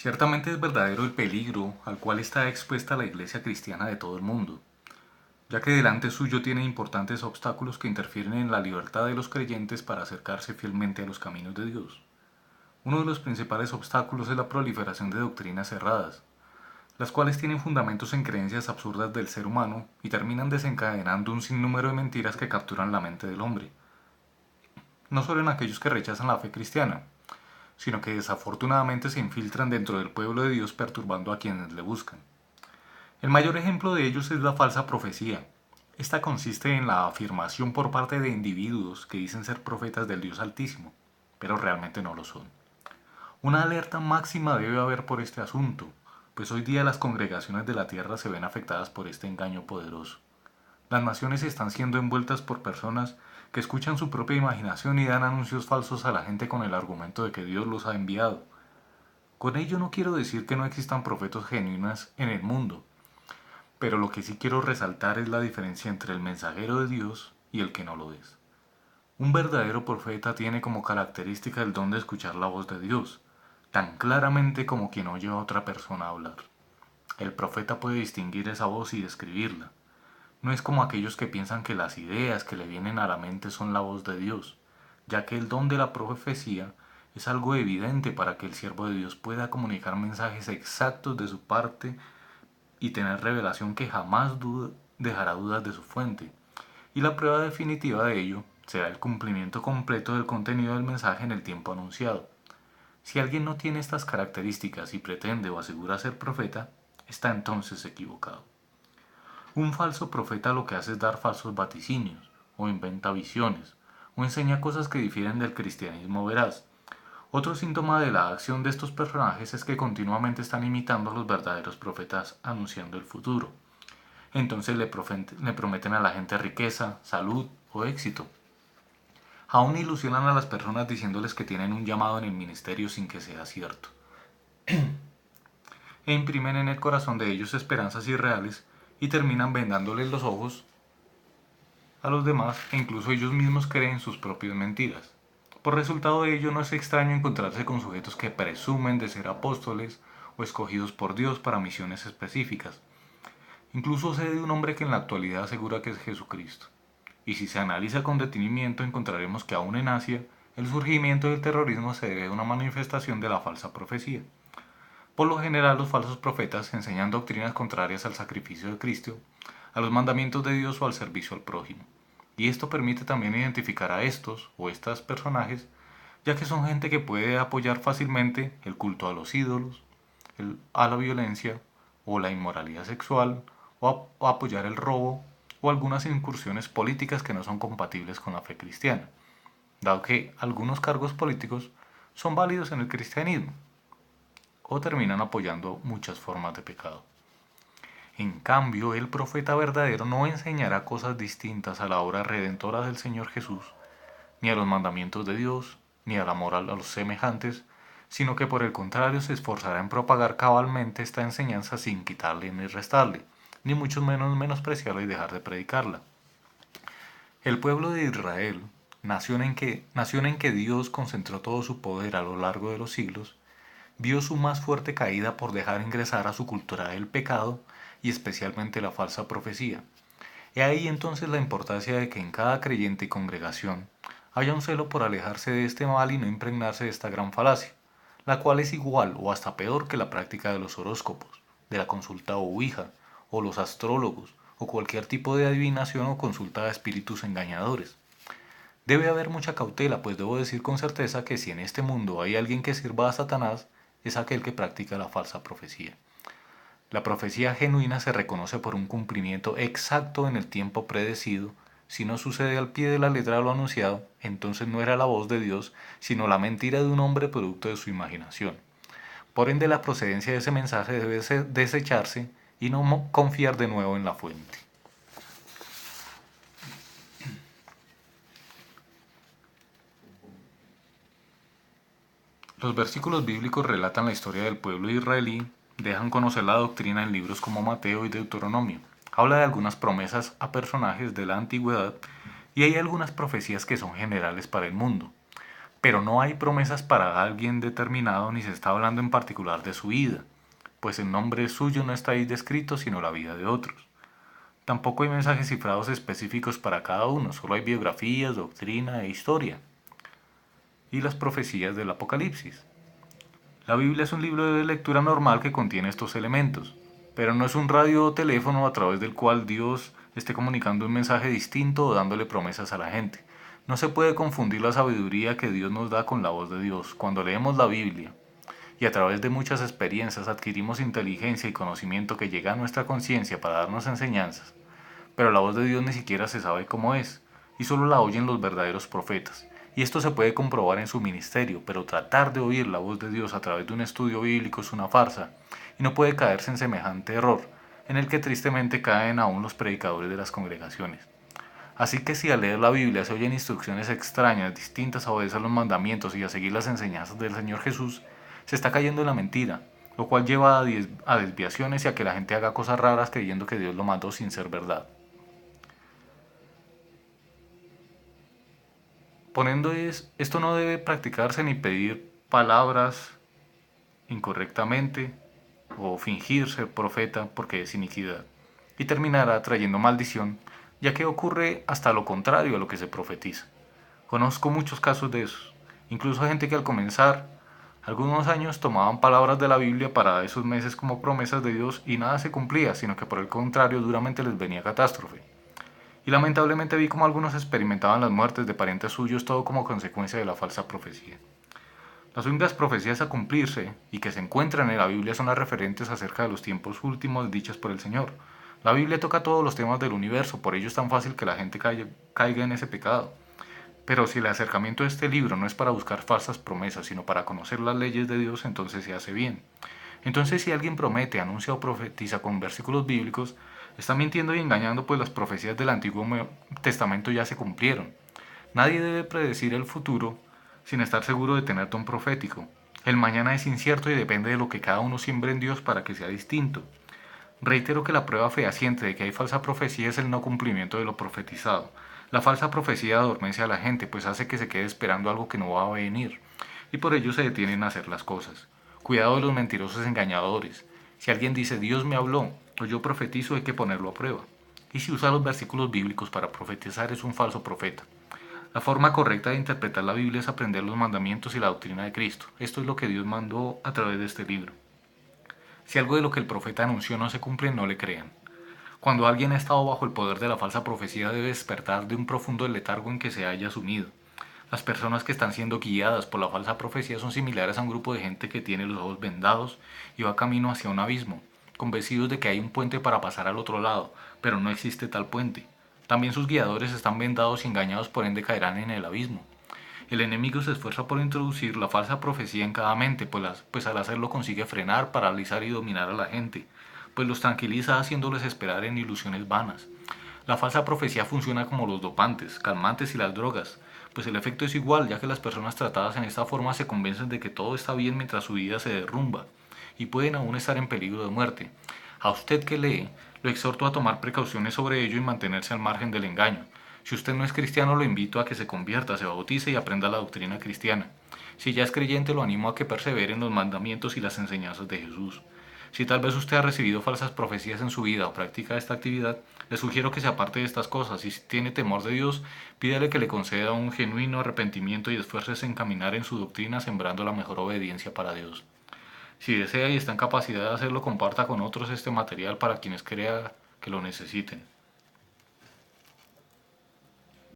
Ciertamente es verdadero el peligro al cual está expuesta la Iglesia cristiana de todo el mundo, ya que delante suyo tiene importantes obstáculos que interfieren en la libertad de los creyentes para acercarse fielmente a los caminos de Dios. Uno de los principales obstáculos es la proliferación de doctrinas erradas, las cuales tienen fundamentos en creencias absurdas del ser humano y terminan desencadenando un sinnúmero de mentiras que capturan la mente del hombre, no solo en aquellos que rechazan la fe cristiana, sino que desafortunadamente se infiltran dentro del pueblo de Dios perturbando a quienes le buscan. El mayor ejemplo de ellos es la falsa profecía. Esta consiste en la afirmación por parte de individuos que dicen ser profetas del Dios Altísimo, pero realmente no lo son. Una alerta máxima debe haber por este asunto, pues hoy día las congregaciones de la tierra se ven afectadas por este engaño poderoso. Las naciones están siendo envueltas por personas que escuchan su propia imaginación y dan anuncios falsos a la gente con el argumento de que Dios los ha enviado. Con ello no quiero decir que no existan profetas genuinas en el mundo, pero lo que sí quiero resaltar es la diferencia entre el mensajero de Dios y el que no lo es. Un verdadero profeta tiene como característica el don de escuchar la voz de Dios, tan claramente como quien oye a otra persona hablar. El profeta puede distinguir esa voz y describirla. No es como aquellos que piensan que las ideas que le vienen a la mente son la voz de Dios, ya que el don de la profecía es algo evidente para que el siervo de Dios pueda comunicar mensajes exactos de su parte y tener revelación que jamás dejará dudas de su fuente. Y la prueba definitiva de ello será el cumplimiento completo del contenido del mensaje en el tiempo anunciado. Si alguien no tiene estas características y pretende o asegura ser profeta, está entonces equivocado. Un falso profeta lo que hace es dar falsos vaticinios, o inventa visiones, o enseña cosas que difieren del cristianismo veraz. Otro síntoma de la acción de estos personajes es que continuamente están imitando a los verdaderos profetas anunciando el futuro. Entonces le prometen a la gente riqueza, salud o éxito. Aún ilusionan a las personas diciéndoles que tienen un llamado en el ministerio sin que sea cierto. E imprimen en el corazón de ellos esperanzas irreales y terminan vendándoles los ojos a los demás e incluso ellos mismos creen sus propias mentiras. Por resultado de ello no es extraño encontrarse con sujetos que presumen de ser apóstoles o escogidos por Dios para misiones específicas. Incluso sé de un hombre que en la actualidad asegura que es Jesucristo. Y si se analiza con detenimiento encontraremos que aún en Asia el surgimiento del terrorismo se debe a una manifestación de la falsa profecía. Por lo general los falsos profetas enseñan doctrinas contrarias al sacrificio de Cristo, a los mandamientos de Dios o al servicio al prójimo. Y esto permite también identificar a estos o estas personajes, ya que son gente que puede apoyar fácilmente el culto a los ídolos, a la violencia o la inmoralidad sexual o apoyar el robo o algunas incursiones políticas que no son compatibles con la fe cristiana, dado que algunos cargos políticos son válidos en el cristianismo o terminan apoyando muchas formas de pecado. En cambio, el profeta verdadero no enseñará cosas distintas a la obra redentora del Señor Jesús, ni a los mandamientos de Dios, ni al amor a los semejantes, sino que por el contrario se esforzará en propagar cabalmente esta enseñanza sin quitarle ni restarle, ni mucho menos menospreciarla y dejar de predicarla. El pueblo de Israel, nación en que Dios concentró todo su poder a lo largo de los siglos, vio su más fuerte caída por dejar ingresar a su cultura el pecado y especialmente la falsa profecía. He ahí entonces la importancia de que en cada creyente y congregación haya un celo por alejarse de este mal y no impregnarse de esta gran falacia, la cual es igual o hasta peor que la práctica de los horóscopos, de la consulta ouija, o los astrólogos, o cualquier tipo de adivinación o consulta de espíritus engañadores. Debe haber mucha cautela, pues debo decir con certeza que si en este mundo hay alguien que sirva a Satanás, es aquel que practica la falsa profecía. La profecía genuina se reconoce por un cumplimiento exacto en el tiempo predecido. Si no sucede al pie de la letra lo anunciado, entonces no era la voz de Dios, sino la mentira de un hombre producto de su imaginación. Por ende, la procedencia de ese mensaje debe desecharse y no confiar de nuevo en la fuente. Los versículos bíblicos relatan la historia del pueblo israelí, dejan conocer la doctrina en libros como Mateo y Deuteronomio. Habla de algunas promesas a personajes de la antigüedad y hay algunas profecías que son generales para el mundo. Pero no hay promesas para alguien determinado ni se está hablando en particular de su vida, pues el nombre suyo no está ahí descrito sino la vida de otros. Tampoco hay mensajes cifrados específicos para cada uno, solo hay biografías, doctrina e historia, y las profecías del Apocalipsis. La Biblia es un libro de lectura normal que contiene estos elementos, pero no es un radio o teléfono a través del cual Dios esté comunicando un mensaje distinto o dándole promesas a la gente. No se puede confundir la sabiduría que Dios nos da con la voz de Dios. Cuando leemos la Biblia y a través de muchas experiencias adquirimos inteligencia y conocimiento que llega a nuestra conciencia para darnos enseñanzas, pero la voz de Dios ni siquiera se sabe cómo es, y solo la oyen los verdaderos profetas. Y esto se puede comprobar en su ministerio, pero tratar de oír la voz de Dios a través de un estudio bíblico es una farsa, y no puede caerse en semejante error, en el que tristemente caen aún los predicadores de las congregaciones. Así que si al leer la Biblia se oyen instrucciones extrañas, distintas a obedecer los mandamientos y a seguir las enseñanzas del Señor Jesús, se está cayendo en la mentira, lo cual lleva a desviaciones y a que la gente haga cosas raras creyendo que Dios lo mandó sin ser verdad. Esto no debe practicarse ni pedir palabras incorrectamente o fingir ser profeta porque es iniquidad, y terminará trayendo maldición, ya que ocurre hasta lo contrario a lo que se profetiza. Conozco muchos casos de esos, incluso gente que al comenzar algunos años tomaban palabras de la Biblia para esos meses como promesas de Dios y nada se cumplía, sino que por el contrario duramente les venía catástrofe. Y lamentablemente vi como algunos experimentaban las muertes de parientes suyos, todo como consecuencia de la falsa profecía. Las únicas profecías a cumplirse y que se encuentran en la Biblia son las referentes acerca de los tiempos últimos dichas por el Señor. La Biblia toca todos los temas del universo, por ello es tan fácil que la gente caiga en ese pecado. Pero si el acercamiento de este libro no es para buscar falsas promesas, sino para conocer las leyes de Dios, entonces se hace bien. Entonces si alguien promete, anuncia o profetiza con versículos bíblicos, está mintiendo y engañando, pues las profecías del Antiguo Testamento ya se cumplieron. Nadie debe predecir el futuro sin estar seguro de tener don profético. El mañana es incierto y depende de lo que cada uno siembre en Dios para que sea distinto. Reitero que la prueba fehaciente de que hay falsa profecía es el no cumplimiento de lo profetizado. La falsa profecía adormece a la gente, pues hace que se quede esperando algo que no va a venir, y por ello se detienen a hacer las cosas. Cuidado de los mentirosos engañadores. Si alguien dice Dios me habló o yo profetizo, hay que ponerlo a prueba. Y si usa los versículos bíblicos para profetizar, es un falso profeta. La forma correcta de interpretar la Biblia es aprender los mandamientos y la doctrina de Cristo. Esto es lo que Dios mandó a través de este libro. Si algo de lo que el profeta anunció no se cumple, no le crean. Cuando alguien ha estado bajo el poder de la falsa profecía, debe despertar de un profundo letargo en que se haya sumido. Las personas que están siendo guiadas por la falsa profecía son similares a un grupo de gente que tiene los ojos vendados y va camino hacia un abismo, convencidos de que hay un puente para pasar al otro lado, pero no existe tal puente. También sus guiadores están vendados y engañados, por ende caerán en el abismo. El enemigo se esfuerza por introducir la falsa profecía en cada mente, pues al hacerlo consigue frenar, paralizar y dominar a la gente, pues los tranquiliza haciéndoles esperar en ilusiones vanas. La falsa profecía funciona como los dopantes, calmantes y las drogas, pues el efecto es igual, ya que las personas tratadas en esta forma se convencen de que todo está bien mientras su vida se derrumba, y pueden aún estar en peligro de muerte. A usted que lee, lo exhorto a tomar precauciones sobre ello y mantenerse al margen del engaño. Si usted no es cristiano, lo invito a que se convierta, se bautice y aprenda la doctrina cristiana. Si ya es creyente, lo animo a que persevere en los mandamientos y las enseñanzas de Jesús. Si tal vez usted ha recibido falsas profecías en su vida o practica esta actividad, le sugiero que se aparte de estas cosas y si tiene temor de Dios, pídale que le conceda un genuino arrepentimiento y esfuércese en caminar en su doctrina sembrando la mejor obediencia para Dios. Si desea y está en capacidad de hacerlo, comparta con otros este material para quienes crea que lo necesiten.